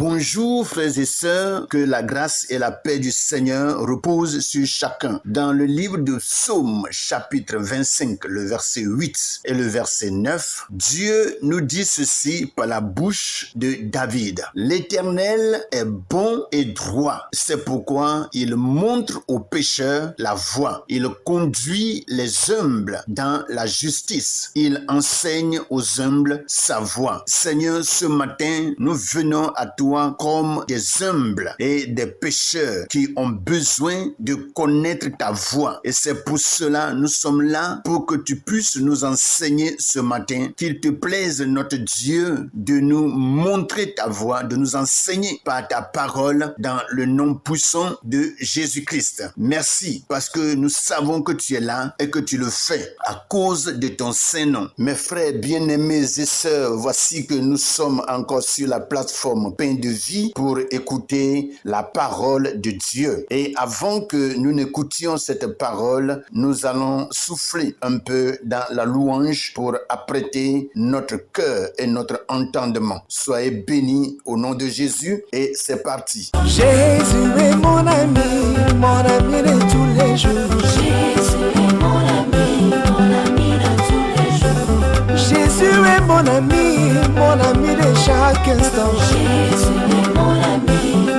Bonjour frères et sœurs, que la grâce et la paix du Seigneur reposent sur chacun. Dans le livre de Psaume, chapitre 25, le verset 8 et le verset 9, Dieu nous dit ceci par la bouche de David. L'Éternel est bon et droit. C'est pourquoi il montre aux pécheurs la voie. Il conduit les humbles dans la justice. Il enseigne aux humbles sa voie. Seigneur, ce matin, nous venons à toi comme des humbles et des pécheurs qui ont besoin de connaître ta voie. Et c'est pour cela nous sommes là pour que tu puisses nous enseigner ce matin. Qu'il te plaise, notre Dieu, de nous montrer ta voie, de nous enseigner par ta parole dans le nom puissant de Jésus-Christ. Merci parce que nous savons que tu es là et que tu le fais à cause de ton Saint-Nom. Mes frères bien-aimés et sœurs, voici que nous sommes encore sur la plateforme Pain de vie pour écouter la parole de Dieu. Et avant que nous n'écoutions cette parole, nous allons souffler un peu dans la louange pour apprêter notre cœur et notre entendement. Soyez bénis au nom de Jésus et c'est parti. Jésus est mon ami de tous les jours. Jésus est mon ami de tous les jours. Jésus est mon ami de chaque instant. Jésus est mon ami de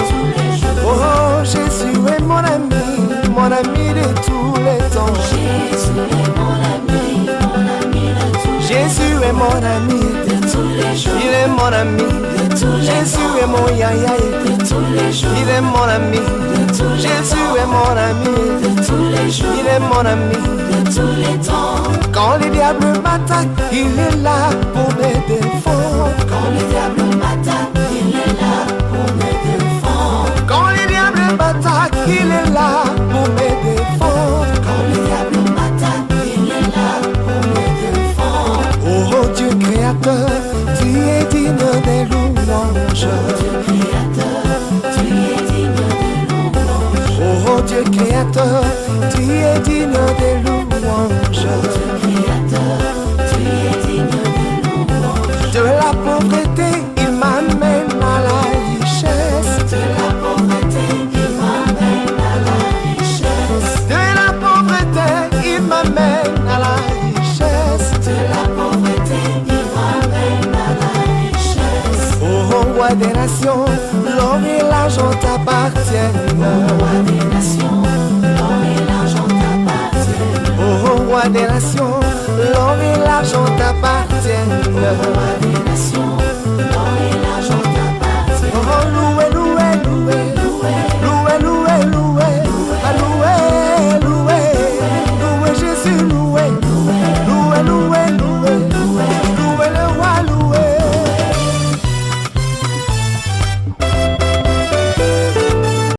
tous les jours. Oh, Jésus est mon ami de tous les temps. Jésus est mon ami de tous les jours. Jésus est mon ami de tous les jours. Il est mon ami de tous les Jésus temps. est mon yaya De tous les jours. Il est mon ami de tous les Jésus temps. est mon ami De tous les jours. Il est mon ami De tous les temps. Quand les diables m'attaquent, il est là pour me défendre. Quand le diable m'attaque, il est là pour me défendre. Quand les diables m'attaquent, il est là pour me défendre. Quand le diable m'attaque, il est là pour me défendre. Oh Dieu créateur, tu es digne des louanges. Dieu créateur, tu es digne de louange. Oh Dieu créateur, tu es digne des louanges. Dieu créateur, tu es digne de louange. De la pauvreté, il m'amène à la richesse. De la pauvreté, il m'amène à la richesse. De la pauvreté, il m'amène à la richesse. De la pauvreté, il m'amène à la richesse. Oh roi des nations, l'or et l'argent t'appartiennent. Roi des nations, l'or et l'argent t'appartiennent. Oh roi des nations, l'or et l'argent t'appartiennent. Roi des nations, l'or et l'argent t'appartiennent. Oh loué, loué, loué, loué, loué, loué, ah, loué, loué, loué Jésus, loué, loué, loué, loué, loué le roi, loué.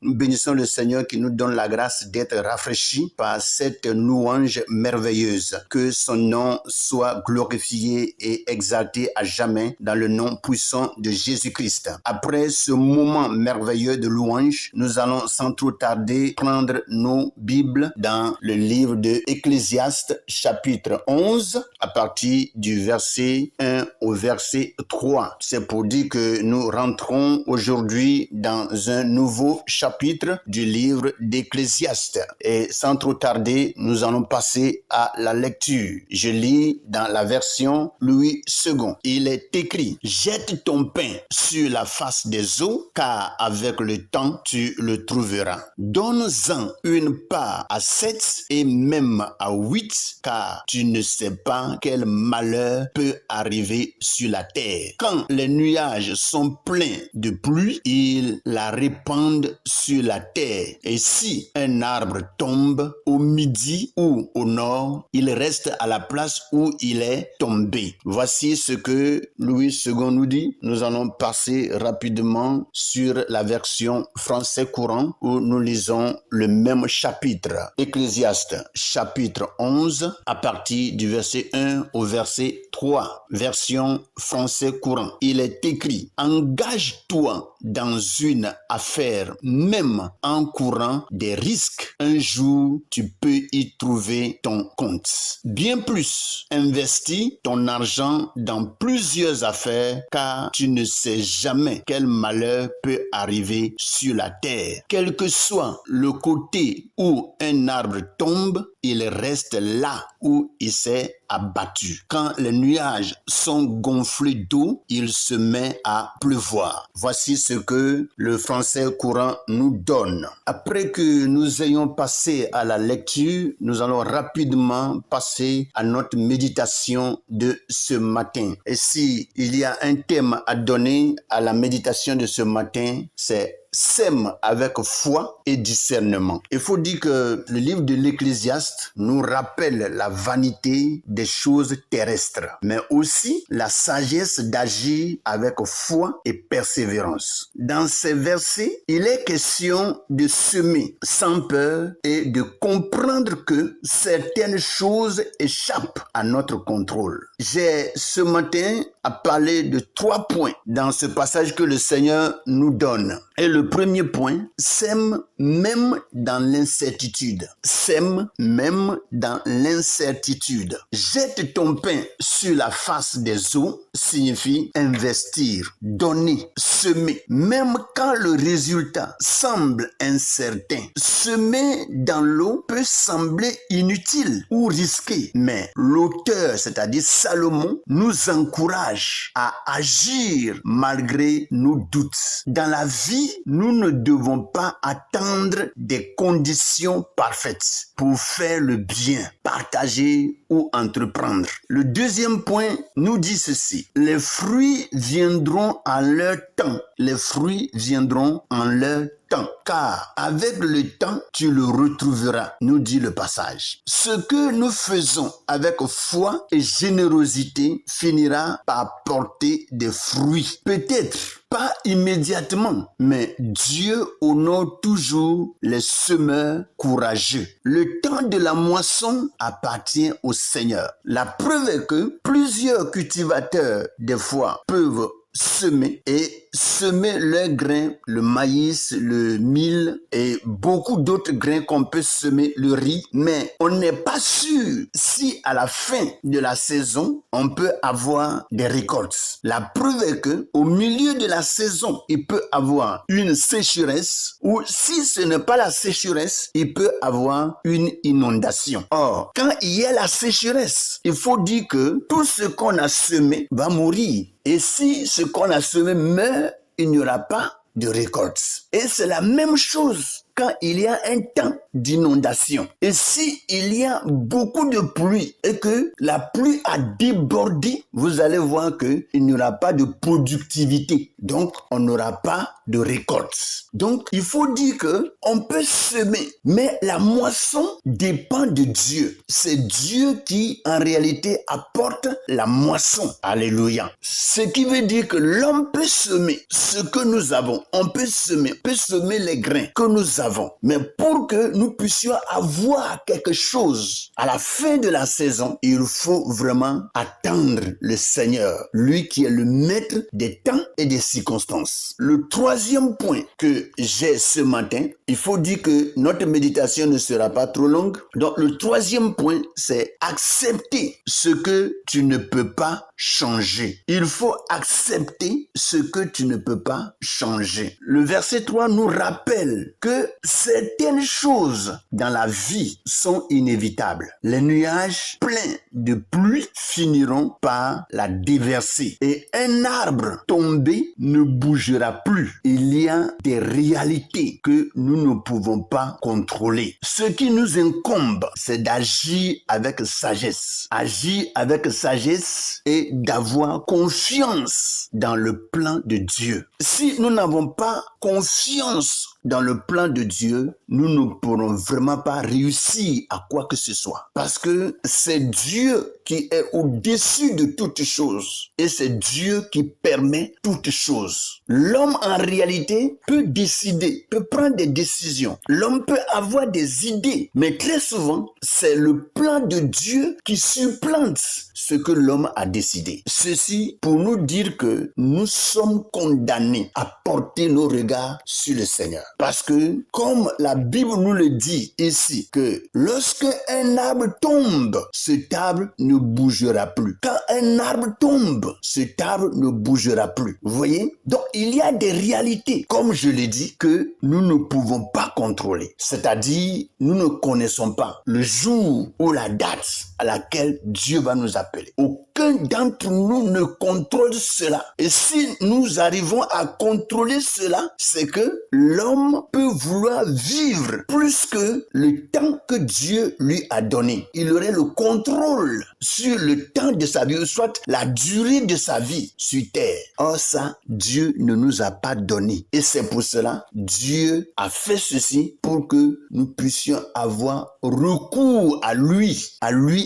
Nous bénissons le Seigneur qui nous donne la grâce d'être rafraîchis par cette louange merveilleuse. Que son nom soit glorifié et exalté à jamais dans le nom puissant de Jésus-Christ. Après ce moment merveilleux de louange, nous allons sans trop tarder prendre nos Bibles dans le livre de Ecclésiaste chapitre 11 à partir du verset 1 au verset 3. C'est pour dire que nous rentrons aujourd'hui dans un nouveau chapitre du livre d'Ecclésiaste. Et sans trop tarder, nous allons passer à la lecture. Je lis dans la version Louis II. Il est écrit: jette ton pain sur la face des eaux, car avec le temps, tu le trouveras. Donne-en une part à 7 et même à 8, car tu ne sais pas quel malheur peut arriver sur la terre. Quand les nuages sont pleins de pluie, ils la répandent sur la terre. Et si un arbre tombe au midi ou au nord, il reste à la place où il est tombé. Voici ce que Louis II nous dit. Nous allons passer rapidement sur la version français courant où nous lisons le même chapitre. Ecclésiaste chapitre 11 à partir du verset 1 au verset 3. Version français courant. Il est écrit: engage-toi dans une affaire, même en courant des risques, un jour, tu peux y trouver ton compte. Bien plus, investis ton argent dans plusieurs affaires car tu ne sais jamais quel malheur peut arriver sur la terre. Quel que soit le côté où un arbre tombe, il reste là où il s'est abattu. Quand les nuages sont gonflés d'eau, il se met à pleuvoir. Voici ce que le français courant nous donne. Après que nous ayons passé à la lecture, nous allons rapidement passer à notre méditation de ce matin. Et si il y a un thème à donner à la méditation de ce matin, c'est sème avec foi et discernement. Il faut dire que le livre de l'Ecclésiaste nous rappelle la vanité des choses terrestres, mais aussi la sagesse d'agir avec foi et persévérance. Dans ces versets, il est question de semer sans peur et de comprendre que certaines choses échappent à notre contrôle. J'ai ce matin à parler de 3 points dans ce passage que le Seigneur nous donne. Et le premier point, sème même dans l'incertitude. Sème même dans l'incertitude. Jette ton pain sur la face des eaux signifie investir, donner, semer. Même quand le résultat semble incertain, semer dans l'eau peut sembler inutile ou risqué. Mais l'auteur, c'est-à-dire Salomon, nous encourage à agir malgré nos doutes. Dans la vie, nous ne devons pas attendre des conditions parfaites pour faire le bien, partager ou entreprendre. Le deuxième point nous dit ceci. Les fruits viendront en leur temps. Les fruits viendront en leur temps. Car avec le temps, tu le retrouveras, nous dit le passage. Ce que nous faisons avec foi et générosité finira par porter des fruits. Peut-être pas immédiatement, mais Dieu honore toujours les semeurs courageux. Le temps de la moisson appartient au Seigneur. La preuve est que plusieurs cultivateurs, des fois, peuvent semer leurs grains, le maïs, le mil et beaucoup d'autres grains qu'on peut semer, le riz, mais on n'est pas sûr si à la fin de la saison, on peut avoir des récoltes. La preuve est que au milieu de la saison, il peut avoir une sécheresse ou si ce n'est pas la sécheresse, il peut avoir une inondation. Or, quand il y a la sécheresse, il faut dire que tout ce qu'on a semé va mourir. Et si ce qu'on a semé meurt, il n'y aura pas de récolte. Et c'est la même chose quand il y a un temps d'inondation. Et si il y a beaucoup de pluie et que la pluie a débordé, vous allez voir qu'il n'y aura pas de productivité. Donc, on n'aura pas de récolte. Donc, il faut dire que on peut semer, mais la moisson dépend de Dieu. C'est Dieu qui, en réalité, apporte la moisson. Alléluia. Ce qui veut dire que l'homme peut semer ce que nous avons. On peut semer les grains que nous avons. Mais pour que nous puissions avoir quelque chose à la fin de la saison, il faut vraiment attendre le Seigneur, lui qui est le maître des temps et des circonstances. Le troisième point que j'ai ce matin, il faut dire que notre méditation ne sera pas trop longue. Donc le troisième point, c'est accepter ce que tu ne peux pas changer. Il faut accepter ce que tu ne peux pas changer. Le verset 3 nous rappelle que certaines choses dans la vie sont inévitables. Les nuages pleins de pluie finiront par la déverser. Et un arbre tombé ne bougera plus. Il y a des réalités que nous ne pouvons pas contrôler. Ce qui nous incombe, c'est d'agir avec sagesse. Agir avec sagesse et d'avoir confiance dans le plan de Dieu. Si nous n'avons pas confiance dans le plan de Dieu, nous ne pourrons vraiment pas réussir à quoi que ce soit. Parce que c'est Dieu qui est au-dessus de toutes choses. Et c'est Dieu qui permet toutes choses. L'homme, en réalité, peut décider, peut prendre des décisions. L'homme peut avoir des idées. Mais très souvent, c'est le plan de Dieu qui supplante ce que l'homme a décidé. Ceci pour nous dire que nous sommes condamnés à porter nos regards sur le Seigneur. Parce que, comme la Bible nous le dit ici, que lorsque un arbre tombe, cet arbre ne bougera plus. Quand un arbre tombe, cet arbre ne bougera plus. Vous voyez? Donc, il y a des réalités, comme je l'ai dit, que nous ne pouvons pas contrôler. C'est-à-dire, nous ne connaissons pas le jour ou la date à laquelle Dieu va nous appeler. Aucun d'entre nous ne contrôle cela. Et si nous arrivons à contrôler cela, c'est que l'homme peut vouloir vivre plus que le temps que Dieu lui a donné. Il aurait le contrôle sur le temps de sa vie, soit la durée de sa vie sur terre. Or ça, Dieu ne nous a pas donné. Et c'est pour cela, Dieu a fait ceci pour que nous puissions avoir recours à lui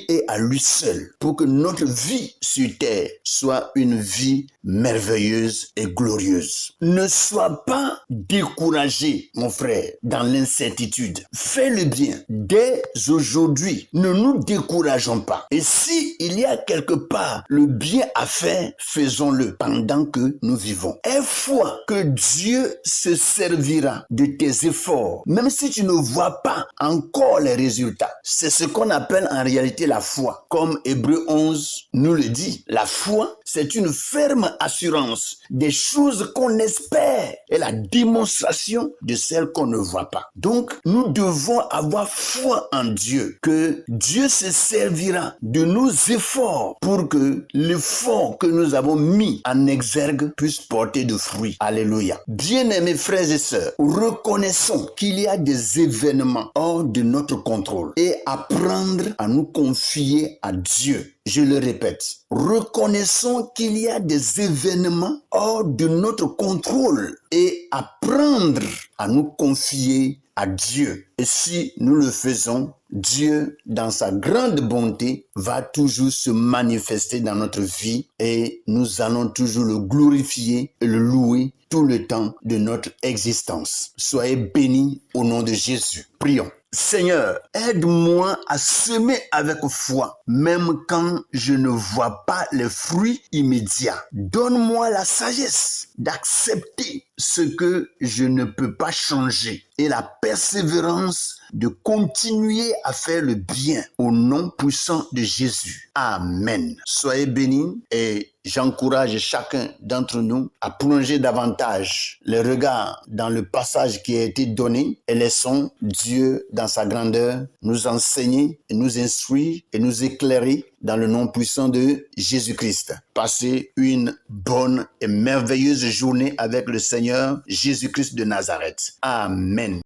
et à lui seul, pour que notre vie sur terre soit une vie merveilleuse et glorieuse. Ne sois pas découragé, mon frère, dans l'incertitude. Fais le bien dès aujourd'hui. Ne nous décourageons pas. Et si il y a quelque part le bien à faire, faisons-le pendant que nous vivons. Aie foi que Dieu se servira de tes efforts, même si tu ne vois pas encore les résultats. C'est ce qu'on appelle en réalité la foi. Comme Hébreux 11 nous le dit, la foi, c'est une ferme assurance des choses qu'on espère et la démonstration de celles qu'on ne voit pas. Donc, nous devons avoir foi en Dieu, que Dieu se servira de nos efforts pour que l'effort que nous avons mis en exergue puisse porter de fruits. Alléluia. Bien-aimés frères et sœurs, reconnaissons qu'il y a des événements hors de notre contrôle et apprendre à nous confier à Dieu. Je le répète, reconnaissons qu'il y a des événements hors de notre contrôle et apprendre à nous confier à Dieu. Et si nous le faisons, Dieu, dans sa grande bonté, va toujours se manifester dans notre vie et nous allons toujours le glorifier et le louer tout le temps de notre existence. Soyez bénis au nom de Jésus. Prions. Seigneur, aide-moi à semer avec foi, même quand je ne vois pas les fruits immédiats. Donne-moi la sagesse d'accepter ce que je ne peux pas changer et la persévérance de continuer à faire le bien au nom puissant de Jésus. Amen. Soyez bénis et j'encourage chacun d'entre nous à plonger davantage les regards dans le passage qui a été donné et laissons Dieu dans sa grandeur nous enseigner et nous instruire et nous éclairer dans le nom puissant de Jésus-Christ. Passez une bonne et merveilleuse journée avec le Seigneur Jésus-Christ de Nazareth. Amen.